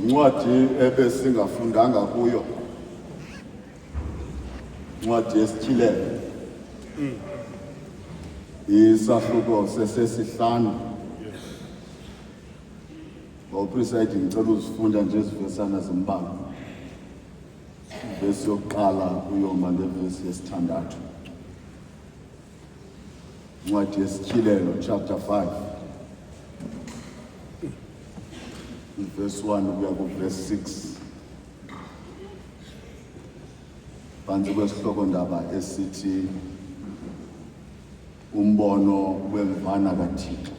Incwadi ebesingafundanga kuyo, incwadi yesityhilelo, isahluko sesesihlanu. Ngopresiding ngicela uzifunda nje izivesana zimbalwa. Ivesi yokuqala uyoma ngevesi yesithandathu. Incwadi yesityhilelo, chapter 5. Verse 1 kuya ku verse 6. Phansi kwesihloko ndaba esithi umbono wemvana kaThixo.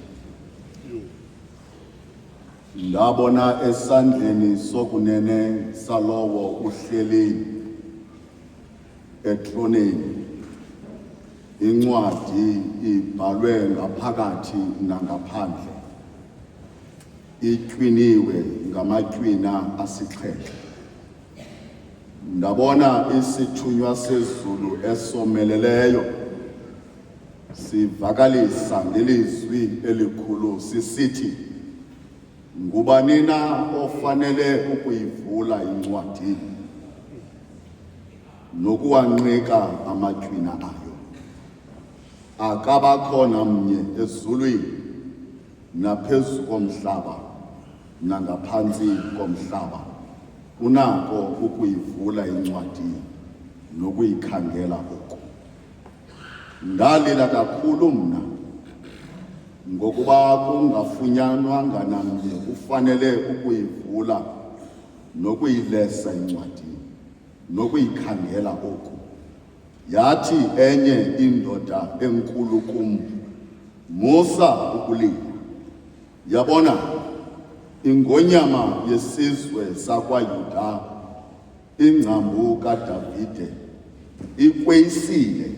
Ndabona esandleni sokunene salowo uhleli etroneni incwadi ibhalwe ngaphakathi nangaphandle, itwiniwe ngamatwina asixhenxe. Ndabona isithunywa sezulu esomeleleyo sivakalisa ngelizwi elikhulu sisithi, ngubani na ofanele ukuyivula incwadi nokuwancika amatwina ayo? Akabakho namnye ezulwini naphezu komhlaba nangaphantsi komhlaba unako ukuyivula incwadi nokuyikhangela oku. Ndalila kakhulu mna ngokuba kungafunyanwanga namnye ufanele ukuyivula nokuyilesa incwadi nokuyikhangela oku. Yathi enye indoda enkulu kum, musa ukulila. Yabona, ingonyama yesizwe sakwaYuda, ingcambu kaDavide, ikweyisile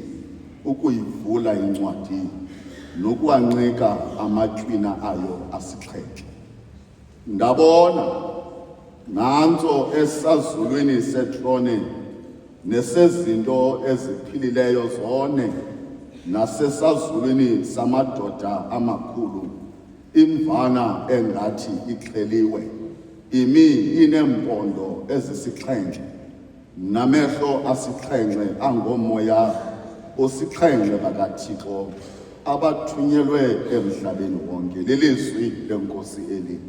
ukuyivula incwadi nokuwancika amatwina ayo asixhenxe. Ndabona nantso esazulwini setrone nesezinto eziphilileyo zone nasesazulwini samadoda amakhulu imvana engathi ixheliwe, imi inempondo ezisixhenxe namehlo asixhenxe angomoya osixhenxe bakaThixo abathunyelwe emhlabeni wonke. Lilizwi lenkosi eli.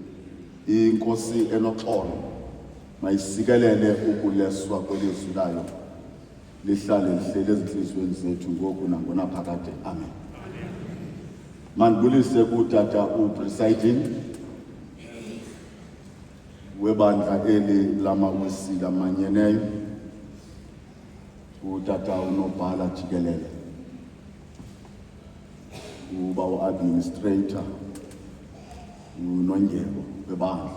Inkosi enoxolo mayisikelele ukuleswa kwelizwi layo, lihlale lihlele ezinhliziyweni zethu ngoku nangonaphakade. Amen. Mandibulise kutata upresiding webandla eli lamawesile amanyeneyo, utata unobhala jikelele, uba u-administrator unondyebo webandla,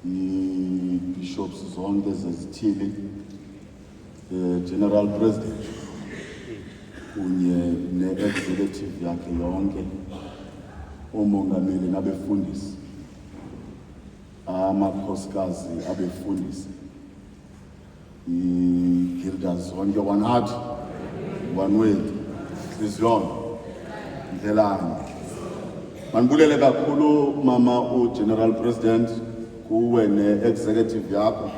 ii-bishops zonke zezithili, general president kunye ne-executive yakhe yonke, umongameli nabefundisi, amakhosikazi abefundisi, iigilda zonke, one heart, one way, Vision, ndlelani. Mandibulele kakhulu mama u-general president kuwe ne-executive yakho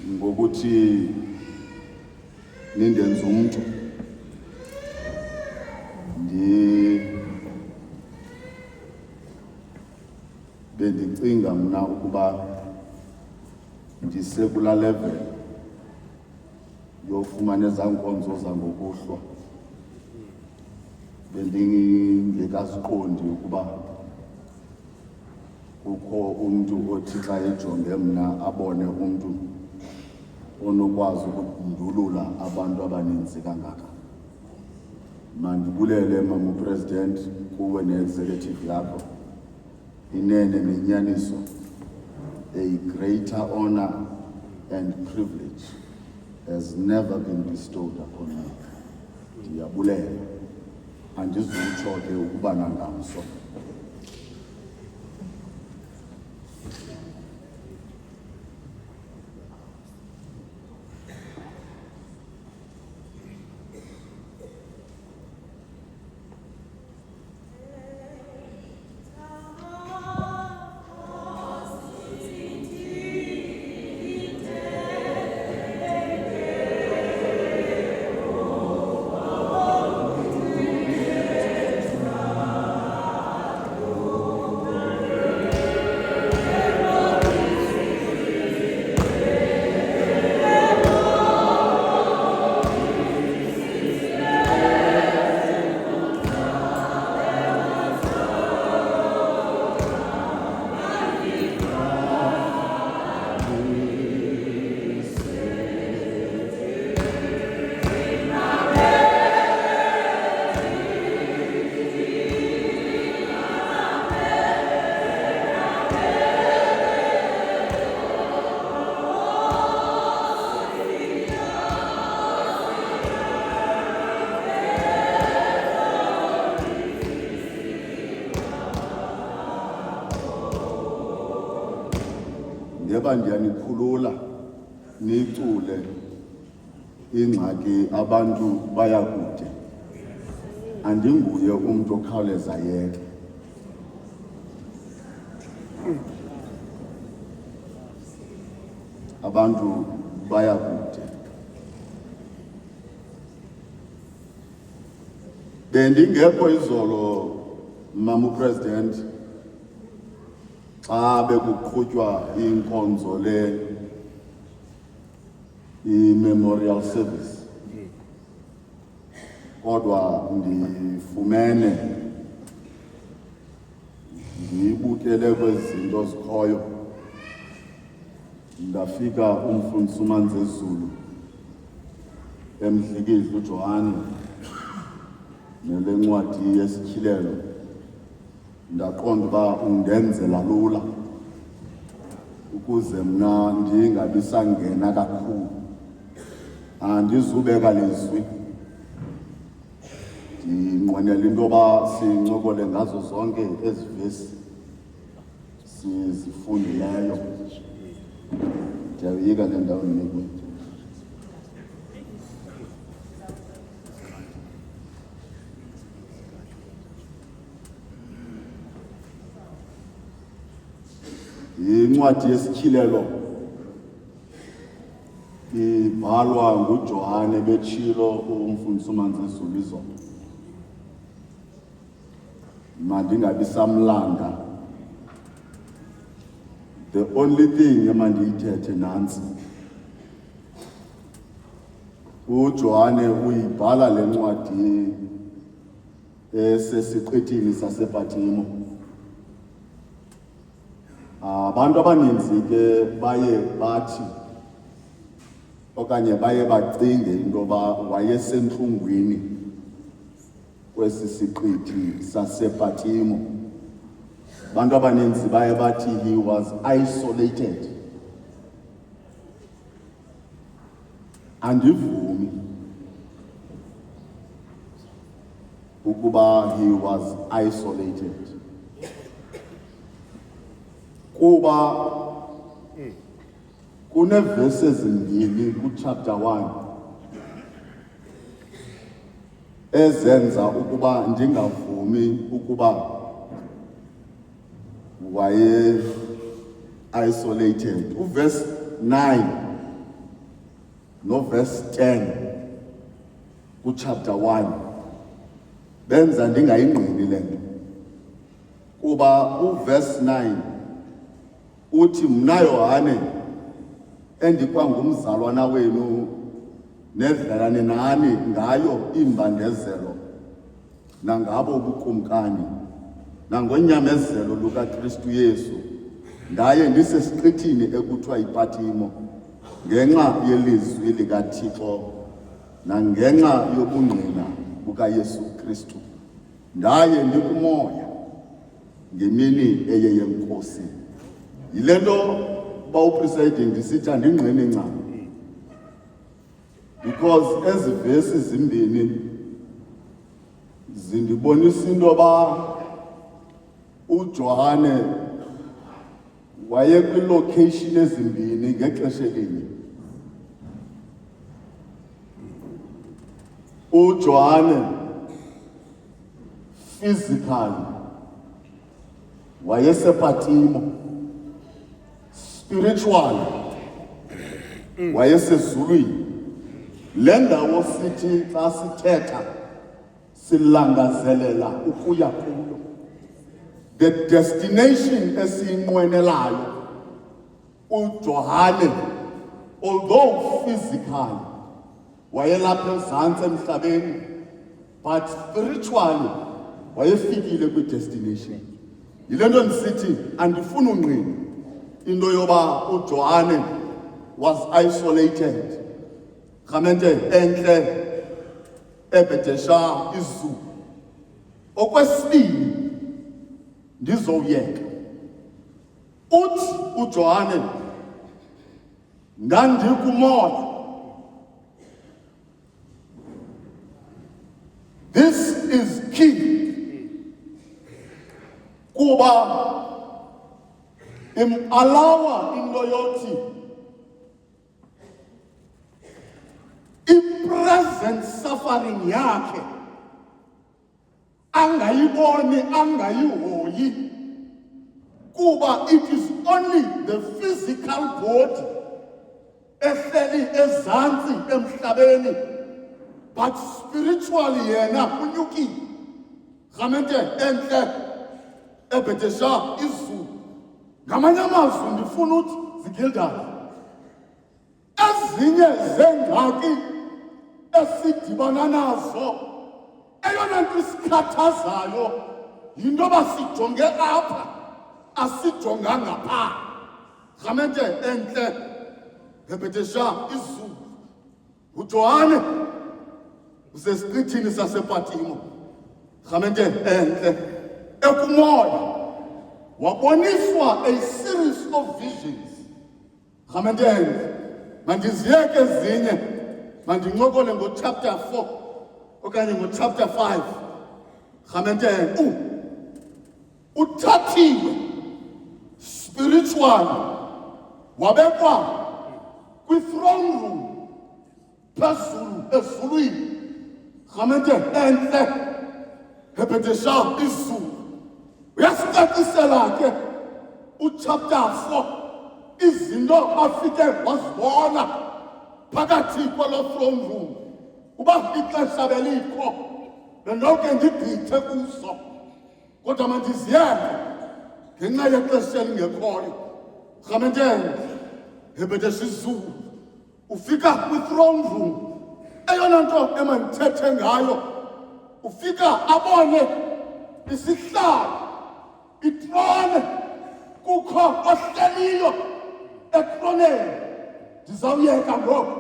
ngokuthi nindenza umuntu. Bendicinga mna ukuba ndisekula level yofumana ezankonzo zangokuhlwa. Bendingekaziqondi ukuba kukho umntu othi xa ejonge mna abone umntu onokwazi ukundulula abantu abaninzi kangaka. Mandibulele mama president kuwe ne-executive yakho. Inene nenyaniso, a greater honor and privilege has never been bestowed upon me. Ndiyabulela, andizutsho ke ukuba nangamso. ngeba ndiyanikhulula nicule ingxaki abantu baya kude. Andinguye umuntu okhawuleza yeke. Abantu baya kude. Bendingekho izolo Mama President xa bekuqhutywa inkonzo i-memorial service. Kodwa ndifumene ndibukele kwezinto zikhoyo, ndafika umfundisi uManzezulu eMhlikihlo uJohane nele ncwadi yesityhilelo, ndaqonda uba undenzela lula ukuze mna ndingabi sangena kakhulu. Andizubeka lizwi, ndinqwenela into yoba sincokole ngazo zonke ezi vesi sizifundileyo. Ndiyayika le ndawo ndinikwe. Incwadi yesityhilelo ibhalwa nguJohane betshilo umfundisi uManzezulu izolo. Mandingabi samlanda. The only thing emandiyithethe nantsi, uJohane uyibhala le ncwadi esesiqithini sasePatimo. Abantu abaninzi ke baye bathi okanye baye bacinge into yoba wayesentlungwini kwesi siqithi sasePatimo. Abantu abaninzi baye bathi he was isolated. Andivumi ukuba he was isolated. Kuba kunevesi ezimbini kuchapter 1 ezenza ukuba ndingavumi ukuba waye isolated. Uverse 9 no verse 10 kuchapter 1 benza ndingayingqini le nto, kuba uverse 9 uthi mna Yohane endikwangumzalwana wenu nedlelane nani ngayo imbandezelo nangabo ubukumkani nangonyamezelo lukaKristu Yesu, ndaye ndisesiqithini ekuthiwa yiPatimo ngenxa yelizwi likaThixo nangenxa yobungqina bukaYesu Kristu. Ndaye ndikumoya ngemini eyeyenkosi. Yile nto bawupresiding ndisithi andingqini ncam, because ezi vesi zimbini zindibonisa into yoba uJohane waye kwilocation ezimbini ngexesha elinye. uJohane physically wayesePatimo, spiritually wayesezulwini. Le ndawo sithi xa sithetha silangazelela ukuya kuyo, the destination esiyinqwenelayo, uJohane although physically wayelapha ezantsi emhlabeni, but spiritually wayefikile kwi-destination. Yile nto ndisithi andifuni ungqina into yoba uJohane was isolated, khamente entle ebhetesha izulu. Okwesibini ndizowuyeka, uthi uJohane ndandikumoya. This is key, kuba allow in loyalty i-present suffering yakhe angayiboni angayihoyi kuba it is only the physical body ehleli ezantsi emhlabeni but spiritually yena unyukile ramente enhle ebhetesha izulu ngamanye amazwi ndifuna uthi zigildana ezinye zengxaki esidibana nazo eyona nto isikhathazayo yinto yoba sijonge apha asijonganga phaa ramente entle ebhetesha izulu uJohane usesiqithini sasePatimo ramente entle ekumoya waboniswa a series of visions ramente entle mandiziyeke ezinye mandincokole ngochapter 4 okanye ngochapter 5 ramente entle uthathiwe spiritual wabekwa kwi-throne room phezulu ezulwini ramente entle ebhetesha izulu uyasicacisela ke uchapter 4 izinto afike wazibona phakathi kwelo throne room uba ixesha belikho bendawuke ndigqithe kuso kodwa mandiziyeke ngenxa yexesha elingekhoyo ramente ebhetesha izulu ufika kwi-throne room eyona nto emandithethe ngayo ufika abone isihlalo itrone kukho ohleliyo etroneni ndizawuyeka ngoku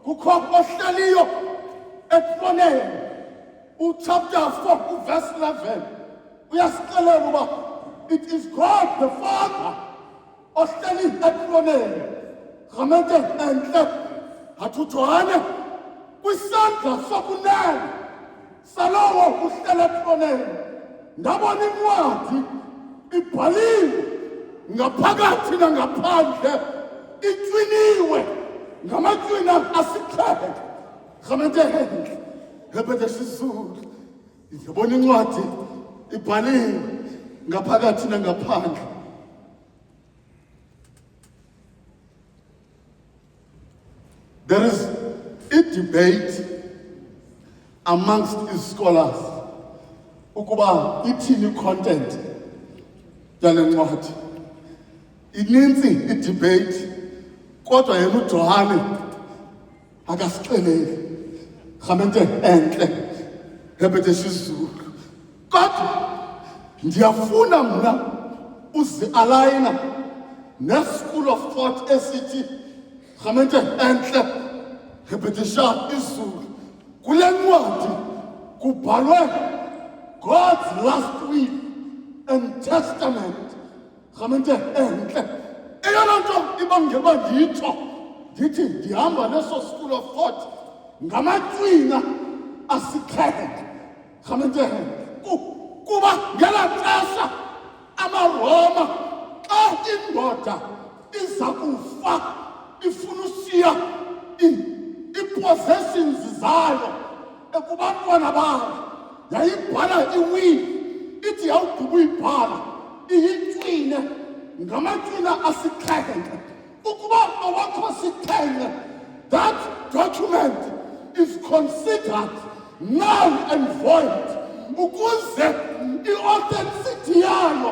kukho ohleliyo etroneni uchapter 4 uverse 11 uyasixelela uba it is God the Father ohleli etroneni ramente entle athi uJohane kwisandla sokunene salowo uhleli etroneni ndabona incwadi ibhaliwe ngaphakathi nangaphandle itwiniwe ngamatwina asixhenxe ramente entle ebhetesha izulu ndibona incwadi ibhaliwe ngaphakathi nangaphandle. There is a debate amongst his scholars ukuba ithini content yale ncwadi. Ininzi i-debate kodwa yena uJohane akasixeleli ramente entle ebhetesha izulu kodwa ndiyafuna mna uzi-alayina ne-school of thought esithi ramente entle ebhetesha izulu kule ncwadi kubhalwe God's last will and testament ramente entle eyona nto ibangeba nditsho ndithi ndihamba neso school of thought ngamatwina asixhenxe ramente entle kuba ngela xesha amaRoma xa indoda iza kufa ifuna usiya i-possessions zayo ekubantwana bayo yayibhala iwili ithi yawugqiba uyibhala iyitwine ngamatwina asixhenxe ukuba awakho sixhenxe that document is considered null and void ukuze i-authenticity yayo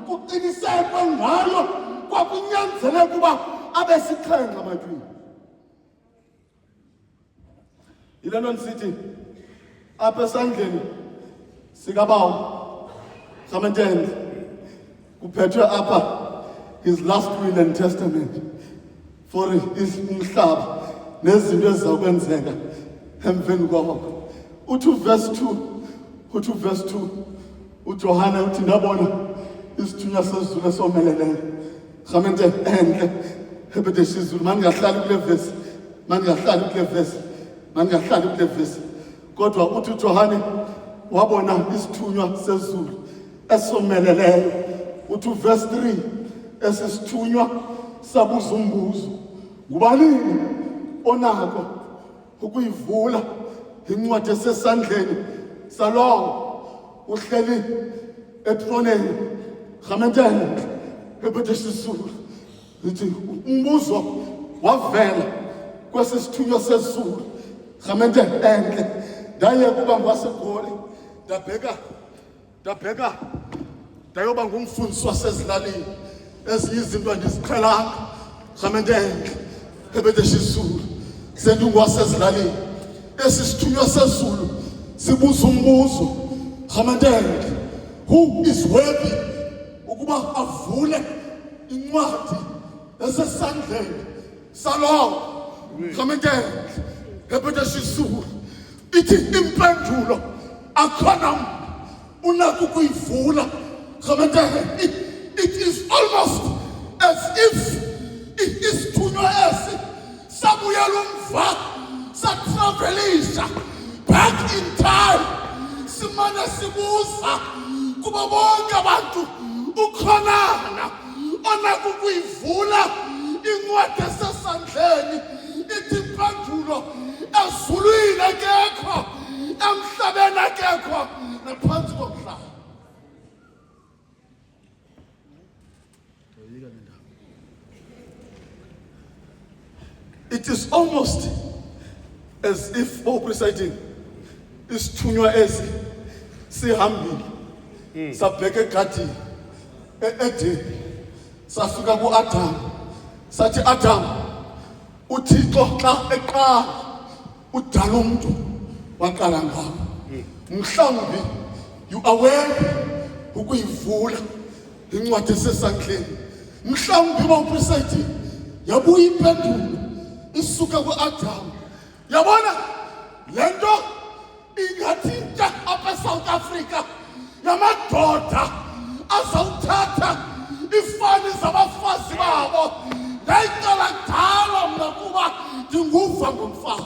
kuqinisekwe ngayo kwakunyanzeleka ukuba abe sixhenxe amatwini. Yile nto ndisithi apha esandleni sikabawo ramente entle kuphethwe apha his last will and testament for umhlaba nezinto ezizakwenzeka emveni kwakho. Uthi verse 2 uJohane uthi ndabona isithunywa sezulu esomeleleyo ramente entle ebhetesha izulu mandingahlali kule vesi kodwa uthi uJohane wabona isithunywa sezulu esomeleleyo uthi verse 3 esisithunywa sabuza umbuzo, ngubanini onako ukuyivula incwadi esesandleni salowo uhleli etroneni rhamentene ephethe isizulu lithi umbuzo wavela kwesi sithunywa sesizulu rhamente entle ndaye kuba ngwaseGoli ndabheka ndayoba ngumfundisi wasezilalini ezinye izinto andiziqhelanga rhamente entle ephethe isizulu sendingwasezilalini esi sithunywa sezulu sibuza umbuzo rhamente entle, who is worthy ukuba avule incwadi esesandleni salowo rhamente entle ephethe isizulu ithi impendulo akhona unako ukuyivula rhamente entle. It is almost as if isithunywa esi sabuyela umva satravelisha back in time simane sibuza kuba bonke abantu ukhonana onako ukuyivula incwadi esesandleni ithi impendulo ezulwini akekho emhlabeni akekho naphansi komhlaba. It is almost as if presiding isithunywa esi sihambile sabheka egadini eEdeni safika kuAdam sathi Adam uThixo xa eqala udala umuntu waqala ngabo mhlawumbi you are worthy ukuyivula incwadi esesandleni mhlawumbi presiding yabuya impendulo isuka kuAdam. Yabona lento ingathinta apha eSouth Africa yamadoda azawuthatha ifani zabafazi babo ndayicela kudala mna kuba ndinguva ngomfazi.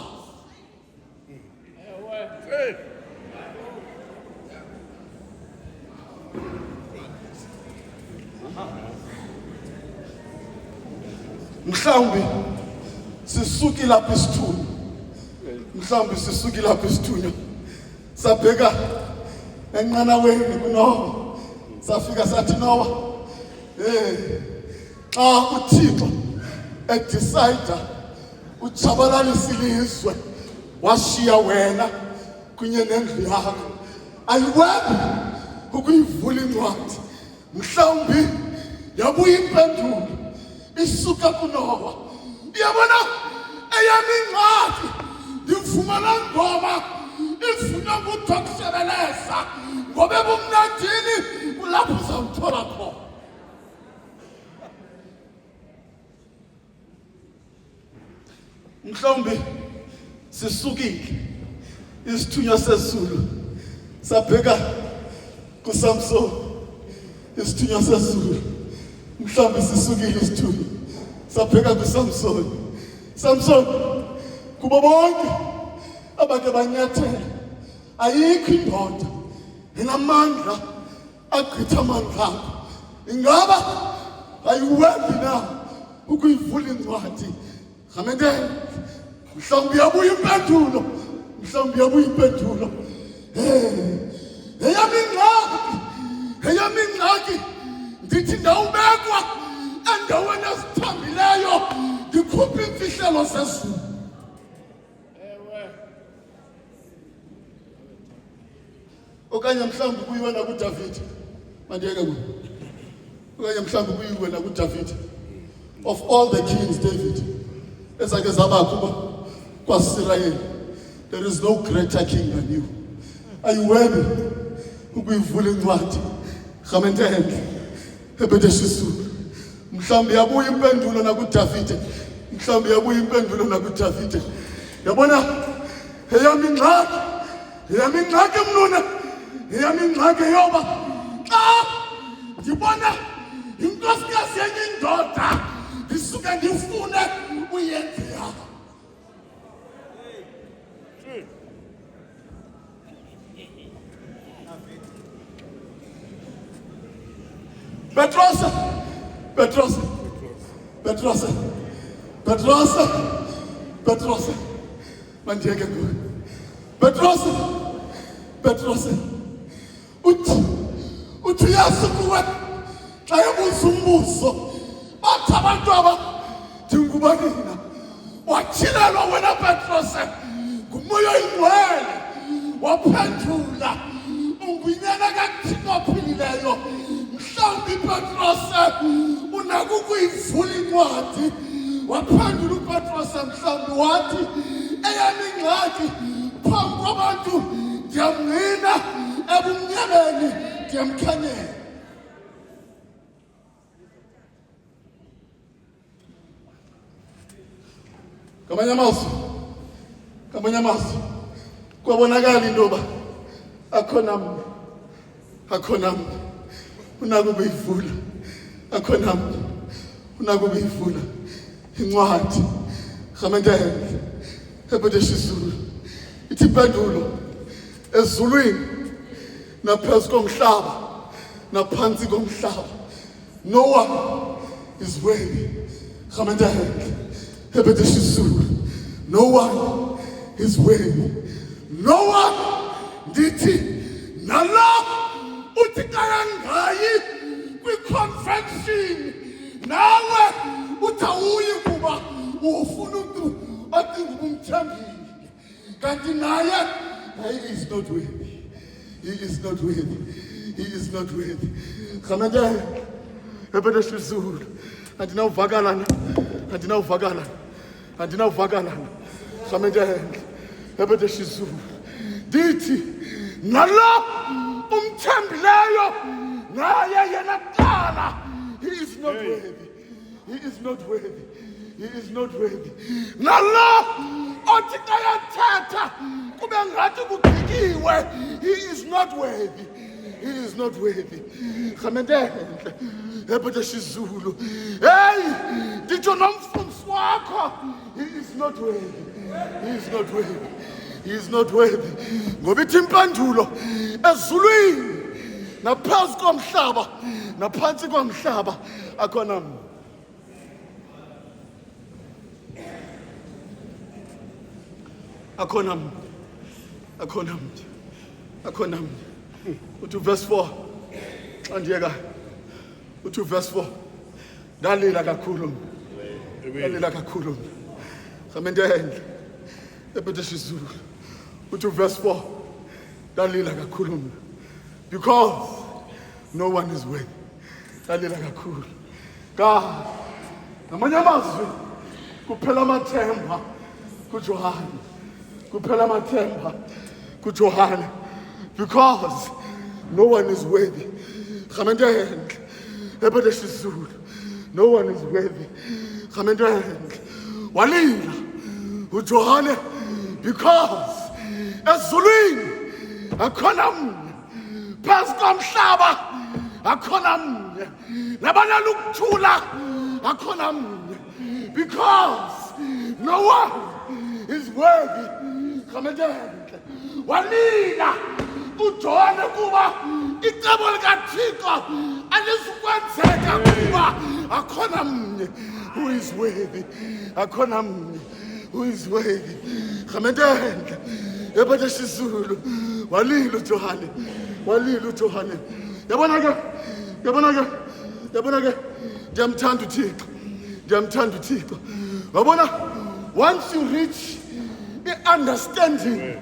Mhlawumbi sisukile apha isithunywa mhlawumbi sisukile apha isithunywa sabheka enqanaweni kuNowa safika sathi Nowa xa uThixo edecide utshabalalisa ilizwe washiya wena kunye nendlu yakho ayiwezi ukuyivula incwadi. Mhlawumbi yabuya impendulo isuka kuNowa. Yabona eyami incwadi ndifumana ngoma ivunywa nguDokselelesa ngoba ebumnandini kulapho uzawuthola khona. Mhlawumbi sisukile isithunywa sezulu sabheka kuSamson isithunywa sezulu mhlawumbi sisukile isithunywa sabheka kuSamson. Samson kubo bonke abake banyathela ayikho indoda enamandla agqitha amandla akho. Ingaba ayiwezi na ukuyivula incwadi rhamente? Mhlawumbi yabuya impendulo mhlawumbi yabuya impendulo. Eyami ingxaki ndithi ndawubekwa endaweni ezithambileyo ndikhuphe imfihlelo zezulu. Okanye mhlawumbi kuyiwe nakuDavid mandiyeke kuyo. Okanye mhlawumbi kuyiwe nakuDavid. Of all the kings, David ezake zabakho kwaSirayeli, there is no greater king than you. Ayiwezi ukuyivula incwadi rhamente entle ephethe isizulu. Mhlawumbi yabuya impendulo nakuDavid. Mhlawumbi yabuya impendulo nakuDavid. Yabona eyami ingxaki mnuna eyami ingxaki yoba xa ndibona inkosikazi yenye indoda ndisuke ndifune uyenze yakho. Petros Petros, Petros, Petros, Petros, mandiyeke kuwe. Petros, Petros, uthi uyazi kuwe xa ebuza umbuzo bathi abantu aba ndingubanina watyhilelwa wena Petros ngumoya oyingcwele waphendula ungunyana kaThixo ophilileyo. Mhlawumbi Petros unako ukuyivula incwadi waphendula uPetros mhlawumbi wathi eyami ingxaki phambi kwabantu ndiyamngqina ebumnyameni ndiyamkhanyela. Ngamanye amazwi kwabonakala into yoba akhona mnye unako ukuyivula, akhona mnye unako ukuyivula incwadi. Rhamendele ebhedesha izulu ithi impendulo ezulwini naphezu komhlaba naphansi komhlaba, no one is worthy. Rhamendele ebhedesha izulu, no one is worthy. No one ndithi nalo uthi kayangayi kwi-convention nawe uthi awuyi kuba ufuna umuntu ocinga ubumthembile kanti naye he is not worthy. He is not worthy. He is not worthy. Rhamendele ebhedesha izulu andinawuvakalana Rhamendele ebhedesha izulu ndithi nalo umthembileyo naye yena kuqala he is not worthy. He is not worthy. He is not worthy. Nalo othi xa yathetha kube ngathi kugqikiwe, he is not worthy. He is not worthy. Rhamendele ebhedesha izulu hey nditsho nomfundisi wakho he is not worthy. He is not worthy. He is not worthy. Ngoba ithi impendulo ezulwini naphezu komhlaba naphansi komhlaba akhona mnye. Akhona mnye. Uthi verse 4 xa ndiyeka uthi verse 4 ndalila kakhulu Rhamendele ebhedesha izulu uthi verse 4 ndalila kakhulu because no one is worthy. Ndalila kakhulu ngamanye amazwi kuphela amathemba kuJohane because no one is worthy. Rhamendele ebhedesha izulu, no one is worthy. Rhamendele walila uJohane because ezulwini akhona mnye, phezu komhlaba akhona mnye, nabanalo ukuthula akhona mnye because no one is worthy. Rhamendele walila uJohane kuba icebo likaThixo alizukwenzeka kuba akhona mnye who is worthy. Akhona mnye who is worthy. Rhamendele ebhedesha izulu walila uJohane. Yabona ke ndiyamthanda uThixo. Wabona once you reach the understanding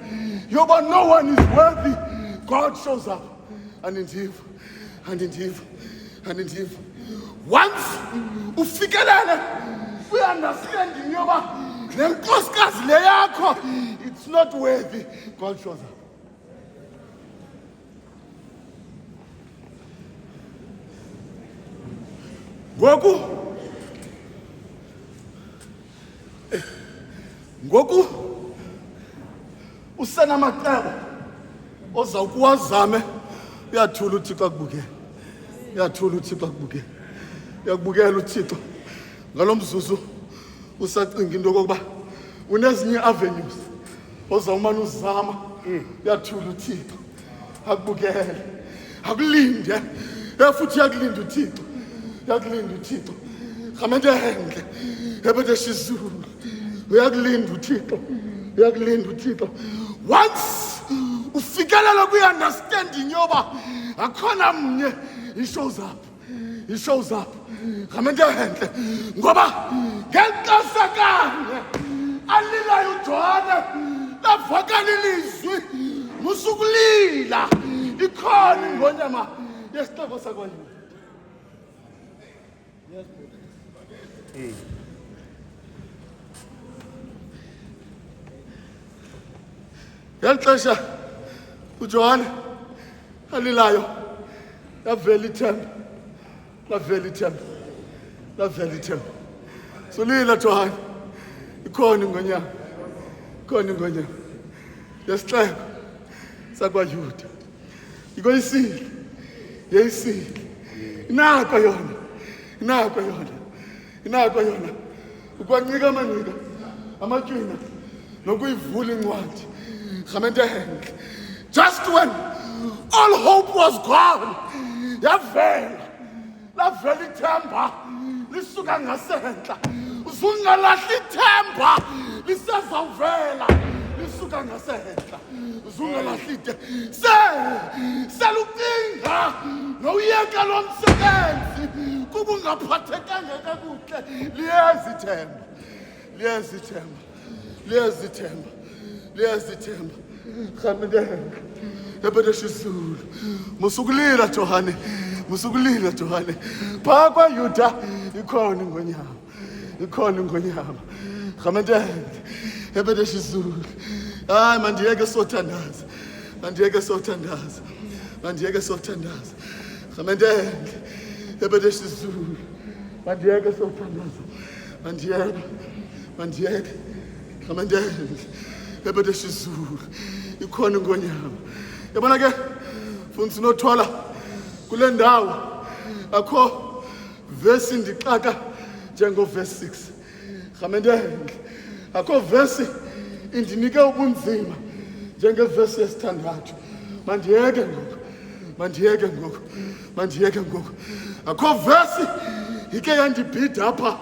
yoba no one is worthy, God shows up and in once ufikelele kwi-understanding yoba le nkosikazi le yakho it's not worthy, God shows up. Ngoku usenamacebo ozawukuwazame uyathula uThixo akubukele. Uyakubukela uThixo ngalo mzuzu usacinga into kokuba unezinye avenues ozawumane uzama. Uyathula uThixo akubukele, akulinde futhi uyakulinda uThixo uyakulinda uThixo khamendele ebede shizulu uyakulinda uThixo uyakulinda uThixo once ufikelela kwi-understanding yoba akhona mnye he shows up khamendele ngoba ngexesha kanye alilayo uJohane lavakala ilizwi musukulila ikhona ingonyama yesixeko sakwaYuda. Ngexesha uJohane alilayo lavela ithemba sulila Johane ikhona ingonyama yesixeko sakwaYuda ikoyisile yeyisile inako yona ukwancika amatyhina nokuyivula incwadi khamendele just when all hope was gone lavela ithemba lisuka ngasentla uzungalahli ithemba lisezawuvela lisuka ngasentla uzungalahli selucinga nowuyeka lo msebenzi kuba ungaphathekanga kakuhle liyezithemba khamendele ebede shizulu musukulila Johane phaa kwaYuda ikhona ingonyama khamendele ebede shizulu hayi mandiyeke sothandaza khamendele ebede shizulu mandiyeke sothandaza mandiyeke khamendele ebede shizulu ikhona ingonyama yabona ke mfundisi nothwala kule ndawo akho verse ndixaka njengoverse 6 khamendele akho verse indinike ubunzima njengeverse yesithandathu mandiyeke ngoku akho verse ike yandibhida apha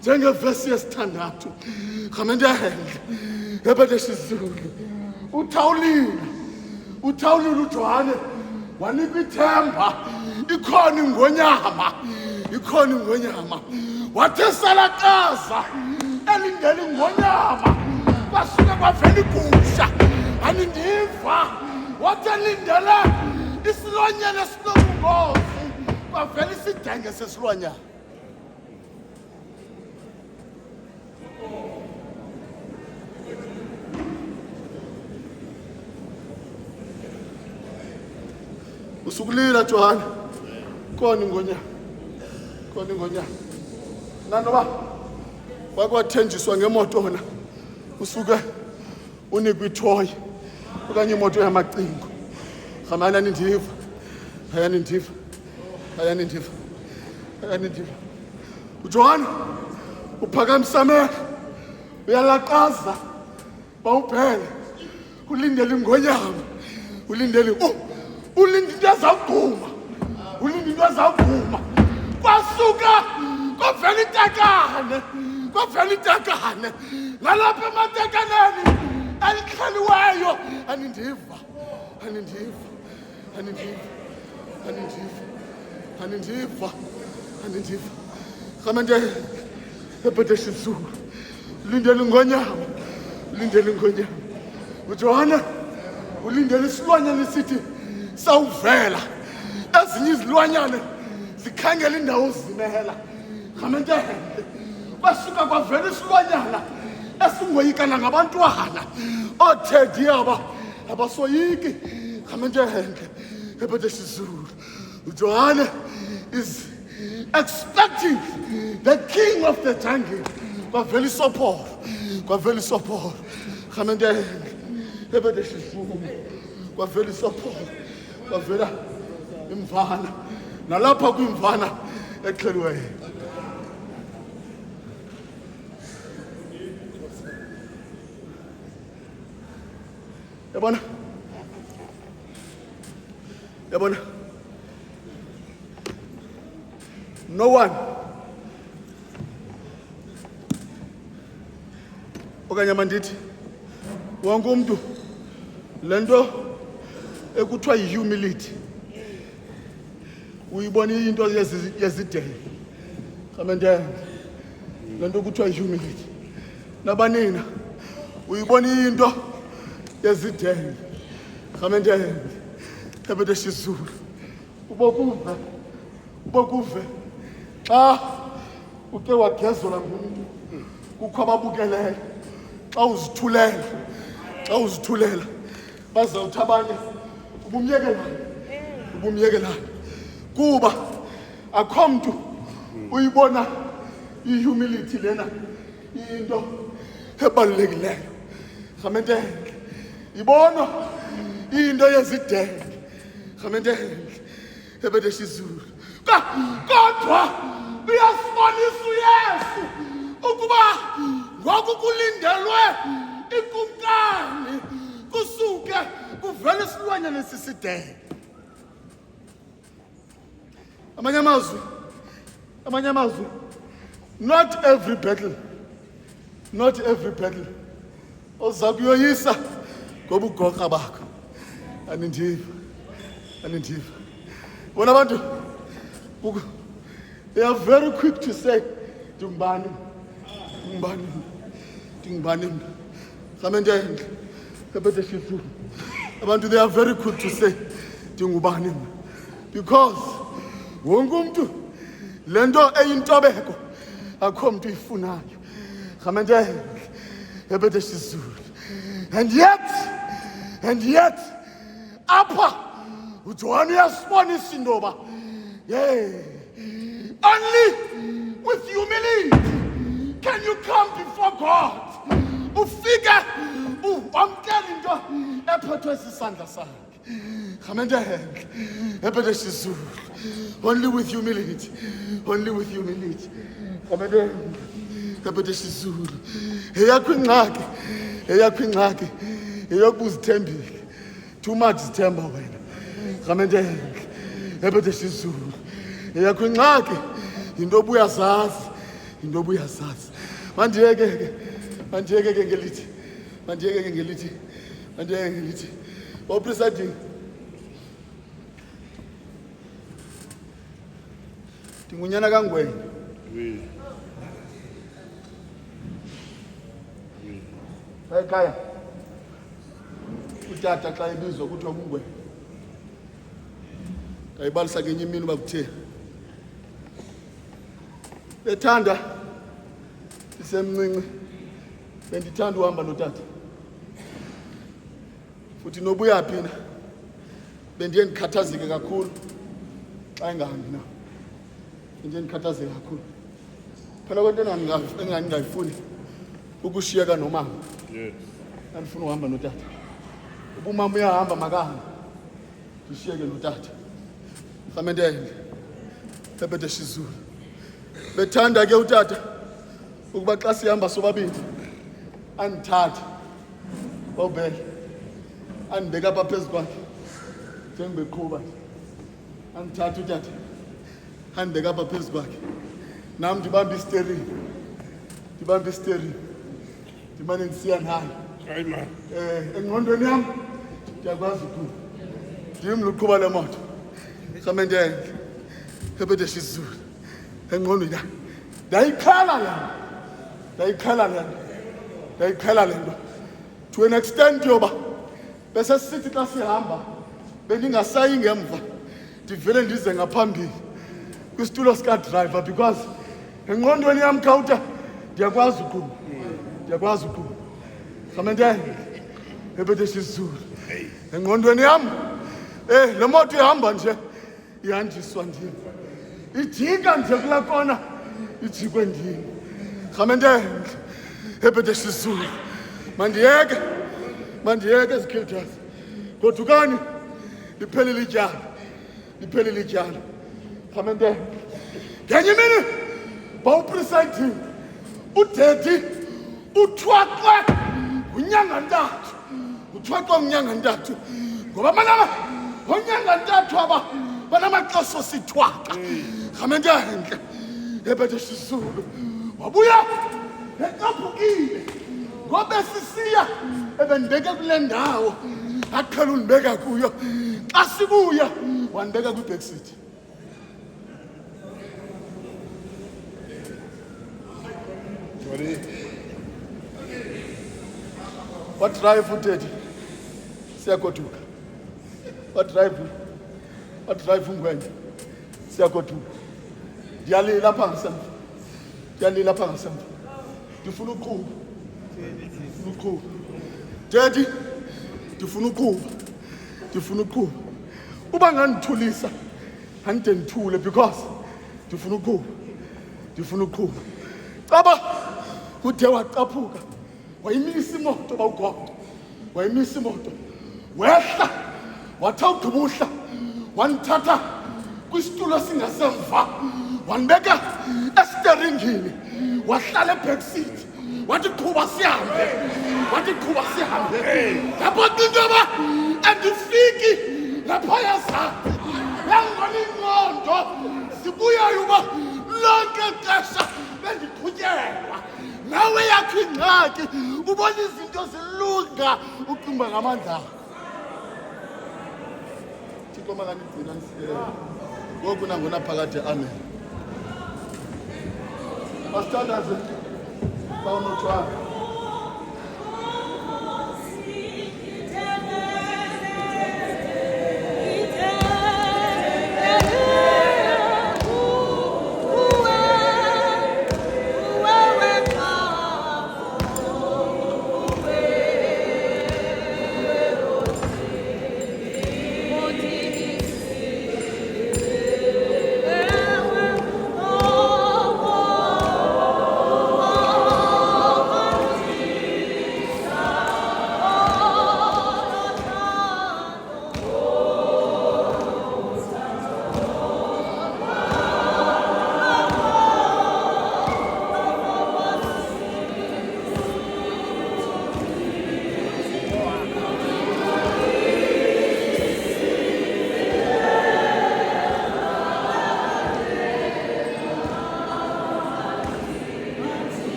njengeverse yesithandathu khamendele ebede shizulu uthawulile uJohane wanikwa ithemba ikhona ingonyama wathe salakaza elindele ingonyama kwasuke kwavela igusha anindiva wathi elindele isilwanyana esinobungozi kwavela isidenge sesilwanyana. Usukulila Johane khona ingonyama nanoba wakwathenjiswa ngemoto wona usuke unikwa ithoyi okanye imoto yamacingo khamana nindiva uJohane uphakamisame uyalaqaza bawuphele ulindele ingonyama ulinde into ezawugquma kwasuka kwavela itakane nalapha ematekaneni elihleliweyo anindiva khamendele ebede shizulu ulindele ingonyama uJohane ulindele isilwanyana esithi sawuvela ezinye izilwanyana zikhangela indawo zimela khamendele kwasuka kwavela isilwanyana esingoyikana ngabantwana othedi abasoyiki khamendele ebede shizulu uJohane is expecting the king of the jungle kwavela isoporo khamendele ebede shizulu kwavela isoporo kwavela imvana nalapha kwimvana exheliweyo yabona no one okanye mandithi wonke umuntu lento ekuthiwa yi-humility uyibona into yezidele khamendele lento kuthiwa yi-humility nabanina uyibona into yezidele khamendele ebede shizulu ubokuve xa uke wagezola ngumuntu kukho ababukeleyo xa uzithulela bazawuthi abanye ubumyekelana kuba akho mntu uyibona i-humility lena into ebalulekileyo rhamentenhle ibona into yezidele rhamentenhle ebede shizulu kodwa uyasibonisa uyesu ukuba ngoku kulindelwe ikumkani kusuke kuvele isilwanyana sisidele amanye amazwi not every battle oza kuyoyisa ngoba ugoqa bakho anindiva bona abantu they are very quick to say dingubani rhamentenhle ebede shizulu abantu they are very quick to say dingubani because wonke umuntu lento eyintobeko akho muntu uyifunayo rhamentenhle ebede shizulu and yet apha uJohn uyasibonisa indoba only with humility can you come before God ufike wamkela into ephethwe sisandla sakhe rhamentenhle ebede shizulu only with humility rhamentenhle ebede shizulu eyakho ingxaki eyokubuzithembile too much zithemba wena rhamentenhle ebede shizulu eyakho ingxaki into obuyazazi mandiyeke ngelithi opresiding ndingunyana kangwenya ekhaya utata xa ebizwa kuthiwa ngungwenya ndayibalisa ngenye imini uba kutheni bethanda ndisemncinci bendithanda uhamba notata futhi noba uyaphi na bendiye ndikhathazeke kakhulu xa engahambi na bendiye ndikhathazeke kakhulu phela kwento engandingayifuni ukushiyeka nomama andifuna uhamba notata uba umama uyahamba makahambe ndishiyeke notata rhamentenhle ebede shizulu bethanda ke utata ukuba xa sihamba sobabili andithathe bawubele andibeke apha phezu kwakhe njengobeqhuba andithathe utata andibeke apha phezu kwakhe nam ndibambe isteringi ndimane ndisiya nayo engqondweni yam ndiyakwazi ukuba ndim luqhuba lemoto rhamentenhle ebede shizulu engqondweni yam ndayikhala le nto to an extent yoba bese sithi xa sihamba bendingasayi ngemva ndivele ndize ngaphambili kwisitulo sikadrayiva because engqondweni yam khawuta ndiyakwazi ukuba rhamentenhle ebede shizulu engqondweni yam le moto ihamba nje ihanjiswa ndim ijika nje kulaa kona ijikwe ndim rhamentenhle ebede shizulu mandiyeke zikiltas godukani liphelile ityala rhamentenhle ngenye imini bawupresiding udedi uthwaxwe ngunyanga ntathu ngoba onyanga ntathu aba banamaxesha sithwaxa rhamentenhle ebethe isiZulu wabuya ecaphukile ngoba sisiya ebendeke kule ndawo aqhela undibeka kuyo xa sibuya wandibeka kwi-back seat. What drive udedi siyagoduka, what drive ungwenya siyagoduka. Ndiyalila pha ngasemva, ndifuna uqhuba dedi, ndifuna uqhuba uba ngandithulisa andide ndithule because ndifuna uqhuba. Caba ude waqaphuka wayimisa imoto bawugoqo, wayimisa imoto wehla wathi awugqibuhla wandithatha kwisitulo singasemva wandibeka esiteringini wahlala e-back seat wathi qhuba sihambe, lapho intoba andifiki laphaya zaphi yangona ingqondo zibuyayo uba lonke ixesha bendiqhutyelwa. Nawe yakho ingxaki ubona izinto zilunga ucinga ngamandla akho. Thixo makanigcina nisikelele ngoku nangona phakathi. Amen. Masithandaze bawunothwana.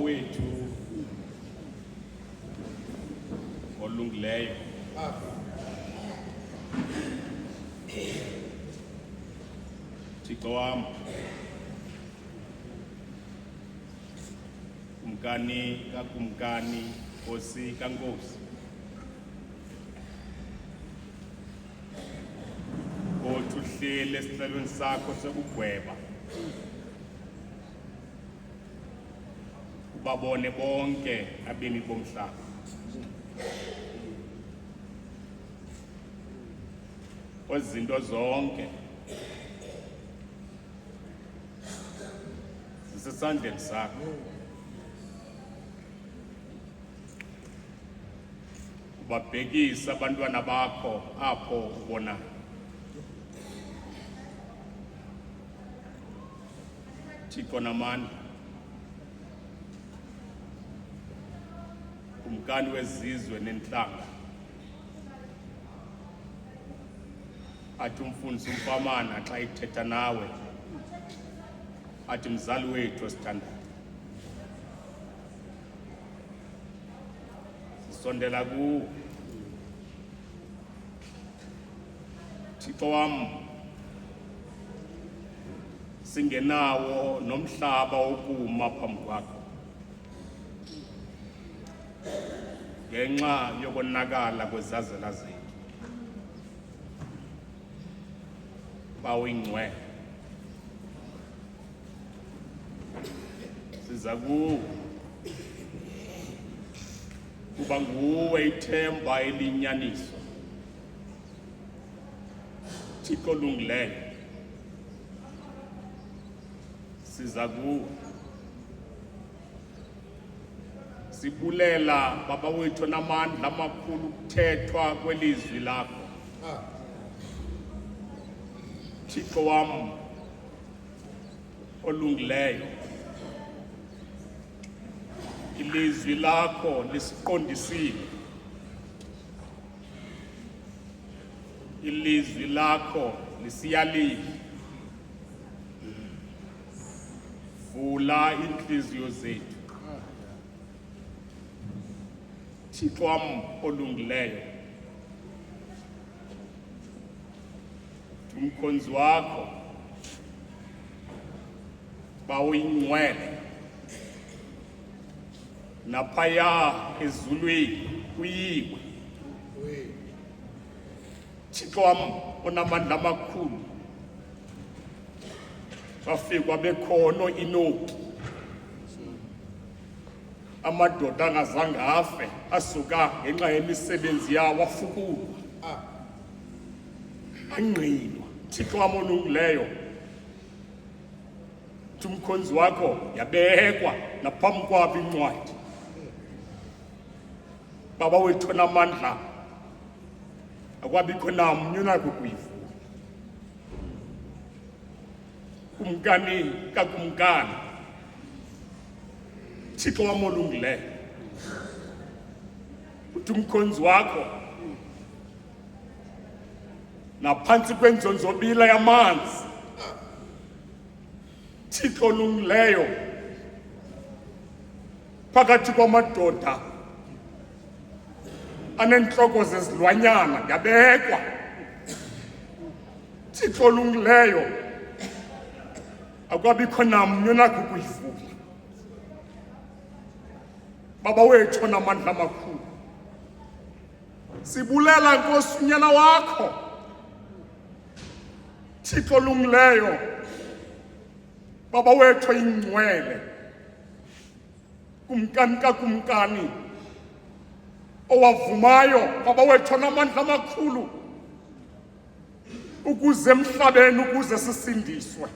Wethu olungileyo Thixo wam, kumkani kakumkani, Nkosi kaNkosi, othi uhleli esihlalweni sakho sokugweba babone bonke abemi bomhlaba. Izinto zonke zisesandleni sakho. Ubabhekisa abantwana bakho apho ubona. Thixo namandla, umkani wezizwe nenhlanga, athi umfundisi umfamana xa ithetha nawe, athi mzali wethu osithandayo. Sisondela kuwe Thixo wam, singenawo nomhlaba wokuma phambi kwakho ngenxa yokonakala kwezazela zethu. Bawuyingcwele, siza kuwe kuba nguwe ithemba elinyaniso. Thixo olungileyo, siza kuwe sibulela baba wethu namandla amakhulu kuthethwa kwelizwi lakho. Thixo wam olungileyo, ilizwi lakho lisiqondisile, ilizwi lakho lisiyalile. Vula inhliziyo zethu, Thixo wam olungileyo, umkhonzi wakho bawuyingcwele naphaya ezulwini kuyiwe. Thixo wam onamandla amakhulu, bafikwa bekhono inoki, amadoda angazange afe asuka ngenxa yemisebenzi yawo afukulwa, angqinwa. Thixo wam olungileyo, umkhonzi wakho yabekwa naphambi kwabo incwadi. Baba wethu onamandla, akwabikho namnye onakho kuyivula. Kumkani kakumkani, Thixo wam olungileyo, uthi umkhonzi wakho naphantsi kwenzonzobila yamanzi, Thixo olungileyo, phakathi kwamadoda anentloko zezilwanyana yabekwa. Thixo olungileyo, akwabikho namnye onakho kuyivula. Baba wethu onamandla amakhulu, sibulela Nkosi unyana wakho. Thixo olungileyo, Baba wethu oyingcwele, kumkani kakumkani, owavumayo Baba wethu onamandla amakhulu, ukuze emhlabeni ukuze sisindiswe.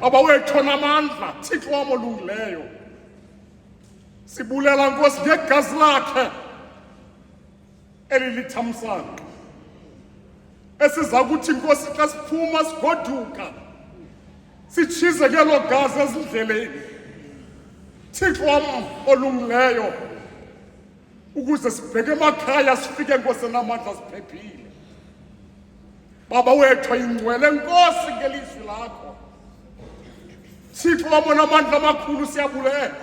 Baba wethu onamandla, Thixo wam olungileyo, sibulela Nkosi ngegazi lakhe elilithamsanqa, esiza kuthi Nkosi xa siphuma sigoduka sitshize ngelo gazi ezindleleni. Thixo wam olungileyo, ukuze sibheke emakhaya sifike Nkosi enamandla siphephile. Baba wethu oyingcwele Nkosi ngelizwi lakho, Thixo wam onamandla amakhulu, siyabulela.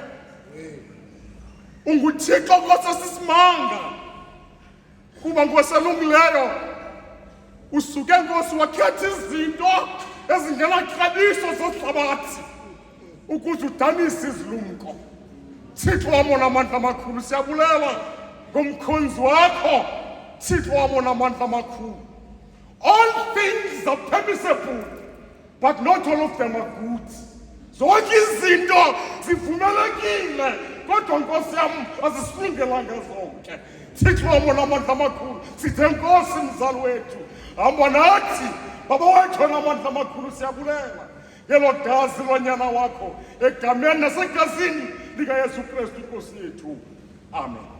UnguThixo Nkosi esisimanga, kuba Nkosi olungileyo usuke Nkosi wakhetha izinto ezingenaxabiso zehlabathi ukuze udanise izilumko. Thixo wam onamandla amakhulu, siyabulela ngomkhonzi wakho. Thixo wam onamandla amakhulu, all things are permissible but not all of them are good. Zonke izinto zivumelekile kodwa Nkosi yam azisilungelanga zonke. Thixo wam onamandla amakhulu, sithe Nkosi mzali wethu, hamba nathi. Baba wethu onamandla amakhulu, siyabulela ngelo gazi lonyana wakho, egameni nasegazini likaYesu Kristu Nkosi yethu. Amen.